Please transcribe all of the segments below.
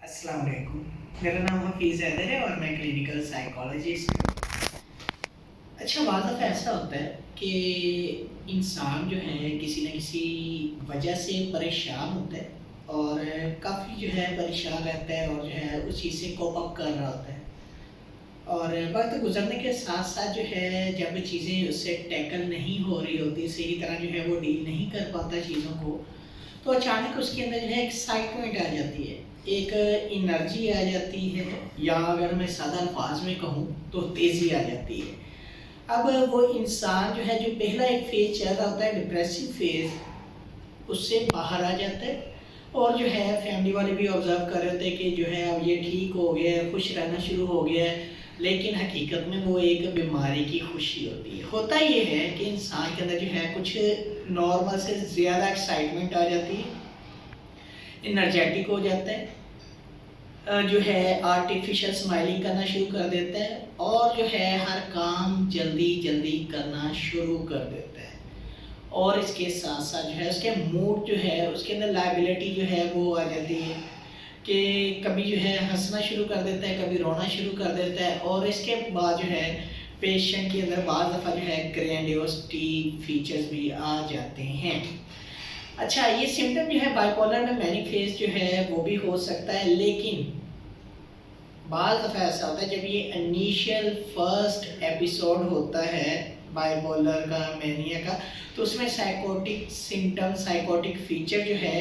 अस्सलाम वालेकुम। मेरा नाम हफीज़ हैदर है और मैं क्लिनिकल साइकोलॉजिस्ट हूँ। अच्छा, बाज़ दफ़ा ऐसा होता है कि इंसान जो है किसी न किसी वजह से परेशान होता है और काफ़ी जो है परेशान रहता है और जो है उस चीज़ से कोप अप कर रहा होता है। और वक़्त गुज़रने के साथ-साथ जो है जब चीज़ें उससे टैकल नहीं हो रही होती, सही तरह जो है वो डील नहीं कर पाता चीज़ों को, तो अचानक उसके अंदर जो है एक्साइटमेंट आ जाती है, एक एनर्जी आ जाती है, या अगर मैं सादा अल्फाज में कहूँ तो तेज़ी आ जाती है। अब वो इंसान जो है जो पहला एक फ़ेज़ चल रहा होता है डिप्रेसिव फ़ेज़, उससे बाहर आ जाता है और जो है फैमिली वाले भी ऑब्ज़र्व कर रहे होते हैं कि जो है अब ये ठीक हो गया है, खुश रहना शुरू हो गया है, लेकिन हकीकत में वो एक बीमारी की खुशी होती है। होता ये है कि इंसान के अंदर जो है कुछ नॉर्मल से ज़्यादा एक्साइटमेंट आ जाती है, एनर्जेटिक हो जाता है, जो है आर्टिफिशियल स्माइलिंग करना शुरू कर देता है और जो है हर काम जल्दी जल्दी करना शुरू कर देता है। और इसके साथ साथ जो है उसके मूड जो है उसके अंदर लाइबिलिटी जो है वो आ जाती है कि कभी जो है हंसना शुरू कर देता है, कभी रोना शुरू कर देता है। और इसके बाद जो है पेशेंट के अंदर बाज़ दफ़ा जो है ग्रैंडियोसिटी फीचर्स भी आ जाते हैं। अच्छा, ये सिम्टम जो है बाइपोलर में मैनी फेज जो है वो भी हो सकता है, लेकिन बाज़ दफ़ा ऐसा होता है जब ये इनिशियल फर्स्ट एपिसोड होता है बाइपोलर का, मैनिया का, तो उसमें साइकोटिक सिम्टम, साइकोटिक फीचर जो है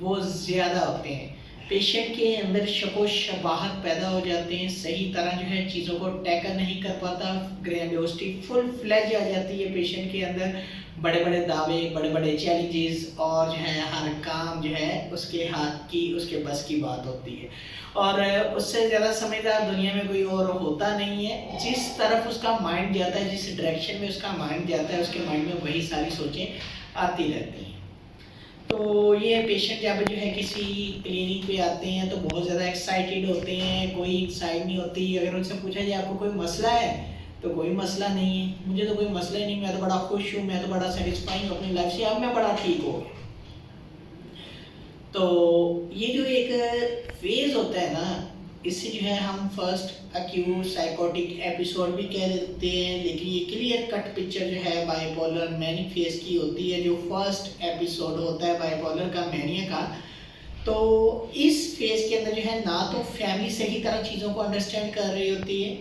वो ज़्यादा होते हैं। पेशेंट के अंदर शको शबाहत पैदा हो जाते हैं, सही तरह जो है चीज़ों को टैकल नहीं कर पाता, ग्रैंडियोसिटी फुल फ्लैज आ जाती है पेशेंट के अंदर, बड़े बड़े दावे, बड़े बड़े चैलेंजेस, और जो है हर काम जो है उसके हाथ की, उसके बस की बात होती है। और उससे ज़्यादा समझदार दुनिया में कोई और होता नहीं है। जिस तरफ उसका माइंड जाता है, जिस डायरेक्शन में उसका माइंड जाता है, उसके माइंड में वही सारी सोचें आती रहती हैं। तो ये पेशेंट जब जो है किसी क्लिनिक पे आते हैं तो बहुत ज़्यादा एक्साइटेड होते हैं, कोई इंसाइट नहीं होती। अगर उनसे पूछा जाए आपको कोई मसला है, तो कोई मसला नहीं है, मुझे तो कोई मसला ही नहीं, मैं तो बड़ा खुश हूँ, मैं तो बड़ा सेटिस्फाई हूँ अपनी लाइफ से, अब मैं बड़ा ठीक हो गया। तो ये जो एक फेज़ होता है ना, इससे जो है हम फर्स्ट एक्यूट साइकोटिक एपिसोड भी कह देते हैं, लेकिन ये क्लियर कट पिक्चर जो है बाइपोलर मैनिक फेज की होती है, जो फर्स्ट एपिसोड होता है बाइपोलर का, मैनिया का। तो इस फेज के अंदर जो है ना तो फैमिली सही तरह चीज़ों को अंडरस्टैंड कर रही होती है,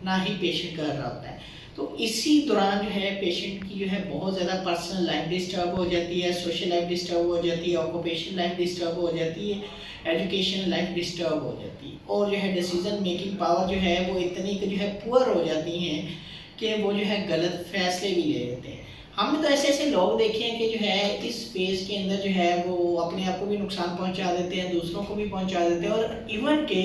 ना ही पेशेंट कर रहा होता है। तो इसी दौरान जो है पेशेंट की जो है बहुत ज़्यादा पर्सनल लाइफ डिस्टर्ब हो जाती है, सोशल लाइफ डिस्टर्ब हो जाती है, ऑक्यूपेशन लाइफ डिस्टर्ब हो जाती है, एजुकेशन लाइफ डिस्टर्ब हो जाती है, और जो है डिसीजन मेकिंग पावर जो है वो इतनी जो है पुअर हो जाती हैं कि वो जो है गलत फैसले भी ले लेते हैं। हमने तो ऐसे ऐसे लोग देखे हैं कि जो है इस फेज़ के अंदर जो है वो अपने आप को भी नुकसान पहुंचा देते हैं, दूसरों को भी पहुंचा देते हैं, और इवन के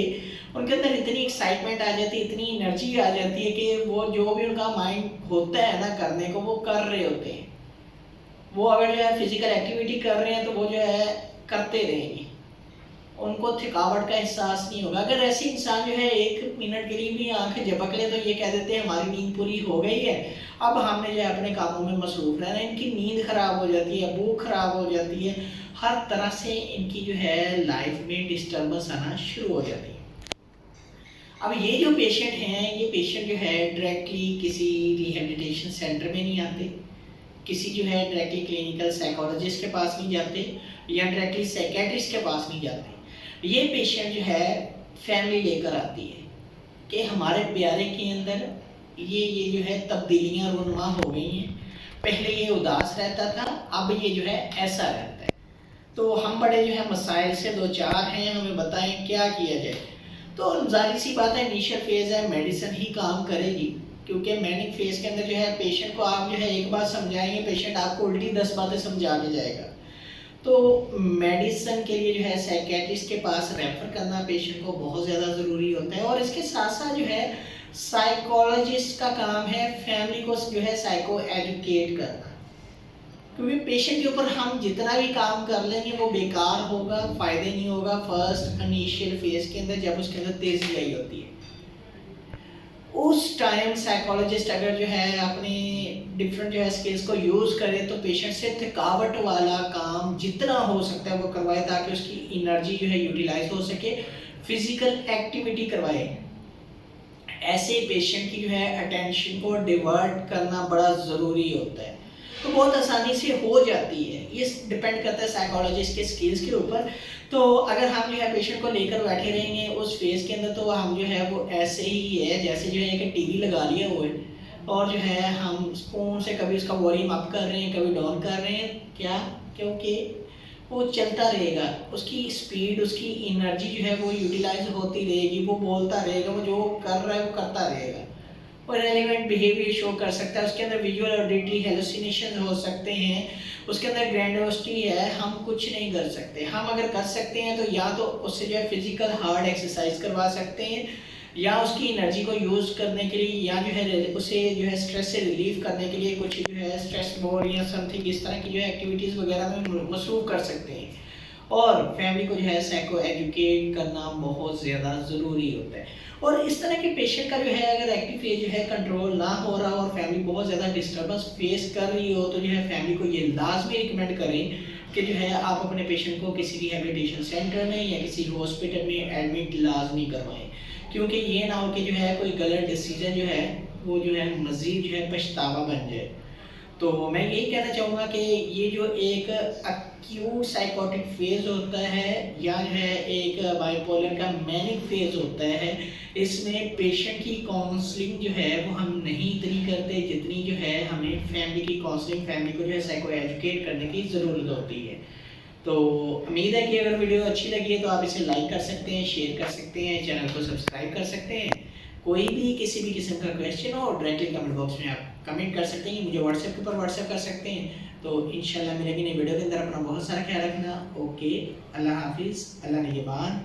उनके अंदर इतनी एक्साइटमेंट आ जाती है, इतनी एनर्जी आ जाती है कि वो जो भी उनका माइंड होता है ना करने को, वो कर रहे होते हैं। वो अगर जो है फिजिकल एक्टिविटी कर रहे हैं तो वो जो है करते रहेंगे, उनको थकावट का एहसास नहीं होगा। अगर ऐसे इंसान जो है 1 मिनट के लिए भी आंखें झपक ले तो ये कह देते हैं हमारी नींद पूरी हो गई है, अब हमने जो है अपने कामों में मसरूफ रहना है। इनकी नींद खराब हो जाती है, भूख खराब हो जाती है, हर तरह से इनकी जो है लाइफ में डिस्टर्बेंस आना शुरू हो जाती है। अब ये जो पेशेंट हैं, ये पेशेंट जो है डायरेक्टली किसी रिहेबिलिटेशन सेंटर में नहीं आते, किसी जो है डायरेक्टली क्लिनिकल साइकोलॉजिस्ट के पास नहीं जाते, या डायरेक्टली साइकेट्रिस्ट के पास नहीं जाते। ये पेशेंट जो है फैमिली लेकर आती है कि हमारे प्यारे के अंदर ये जो है तब्दीलियाँ रूनुमा हो गई हैं, पहले ये उदास रहता था, अब ये जो है ऐसा रहता है। तो हम बड़े जो है मसाइल से दो चार हैं, हमें बताएं क्या किया जाए। तो जाहिर सी बात है इनिशियल फेज़ है, मेडिसिन ही काम करेगी, क्योंकि मैनिक फेज़ के अंदर जो है पेशेंट को आप जो है एक बात समझाएंगे, पेशेंट आपको उल्टी 10 बातें समझा के जाएगा। तो मेडिसिन के लिए जो है साइकेट्रिस्ट के पास रेफ़र करना पेशेंट को बहुत ज़्यादा ज़रूरी होता है। और इसके साथ साथ जो है साइकोलॉजिस्ट का काम है फैमिली को जो है साइको एजुकेट करना, क्योंकि पेशेंट के ऊपर हम जितना भी काम कर लेंगे वो बेकार होगा, फ़ायदे नहीं होगा। फर्स्ट इनिशियल फेज़ के अंदर जब उसके अंदर तेज़ी आई होती है, उस टाइम साइकोलॉजिस्ट अगर जो है अपनी डिफरेंट जो है स्किल्स को यूज़ करे तो पेशेंट से थकावट वाला काम जितना हो सकता है वो करवाए, ताकि उसकी एनर्जी जो है यूटिलाइज हो सके, फिजिकल एक्टिविटी करवाए। ऐसे पेशेंट की जो है अटेंशन को डिवर्ट करना बड़ा ज़रूरी होता है, तो बहुत आसानी से हो जाती है। ये डिपेंड करता है साइकोलॉजिस्ट के स्किल्स के ऊपर। तो अगर हम जो है पेशेंट को लेकर बैठे रहेंगे उस फेज़ के अंदर, तो हम जो है वो ऐसे ही है जैसे जो है कि टीवी लगा लिया हुआ है और जो है हम फ़ोन से कभी उसका वॉल्यूम अप कर रहे हैं, कभी डाउन कर रहे हैं। क्या? क्योंकि वो चलता रहेगा, उसकी स्पीड, उसकी एनर्जी जो है वो यूटिलाइज होती रहेगी, वो बोलता रहेगा, वो जो कर रहा है वो करता रहेगा। और रेलिवेंट बिहेवियर शो कर सकता है, उसके अंदर विजुअल और ऑडिटरी हेलुसिनेशन हो सकते हैं, उसके अंदर ग्रैंडोसिटी है। हम कुछ नहीं कर सकते। हम अगर कर सकते हैं तो या तो उससे जो है फिजिकल हार्ड एक्सरसाइज करवा सकते हैं, या उसकी एनर्जी को यूज़ करने के लिए, या जो है उसे जो है स्ट्रेस से रिलीफ करने के लिए कुछ जो है स्ट्रेस बॉल या समथिंग इस तरह की जो है एक्टिविटीज़ वगैरह में मसरूफ़ कर सकते हैं। और फैमिली को जो है साइको एजुकेट करना बहुत ज़्यादा ज़रूरी होता है। और इस तरह के पेशेंट का जो है अगर एक्टिव फेज जो है कंट्रोल ना हो रहा और फैमिली बहुत ज़्यादा डिस्टर्बेंस फेस कर रही हो, तो जो है फैमिली को ये लाजमी रिकमेंड करें कि जो है आप अपने पेशेंट को किसी रिहेबिलिटेशन सेंटर में या किसी हॉस्पिटल में एडमिट लाजमी करवाएं, क्योंकि ये ना हो कि जो है कोई गलत डिसीजन जो है वो जो है मज़ीद जो है पछतावा बन जाए। तो मैं यही कहना चाहूँगा कि ये जो एक एक्यूट साइकोटिक फेज़ होता है या जो है एक बाइपोलर का मैनिक फेज़ होता है, इसमें पेशेंट की काउंसलिंग जो है वो हम नहीं इतनी करते जितनी जो है हमें फैमिली की काउंसलिंग, फैमिली को जो है साइको एजुकेट करने की ज़रूरत होती है। तो उम्मीद है कि अगर वीडियो अच्छी लगी है तो आप इसे लाइक कर सकते हैं, शेयर कर सकते हैं, चैनल को सब्सक्राइब कर सकते हैं। कोई भी किसी भी किस्म का क्वेश्चन हो डायरेक्टली कमेंट बॉक्स में आप कमेंट कर सकते हैं, मुझे व्हाट्सएप के ऊपर व्हाट्सएप कर सकते हैं। तो इंशाल्लाह मिलेंगे नई वीडियो के अंदर। अपना बहुत सारा ख्याल रखना। ओके, अल्लाह हाफिज़, अल्लाह निगहबान।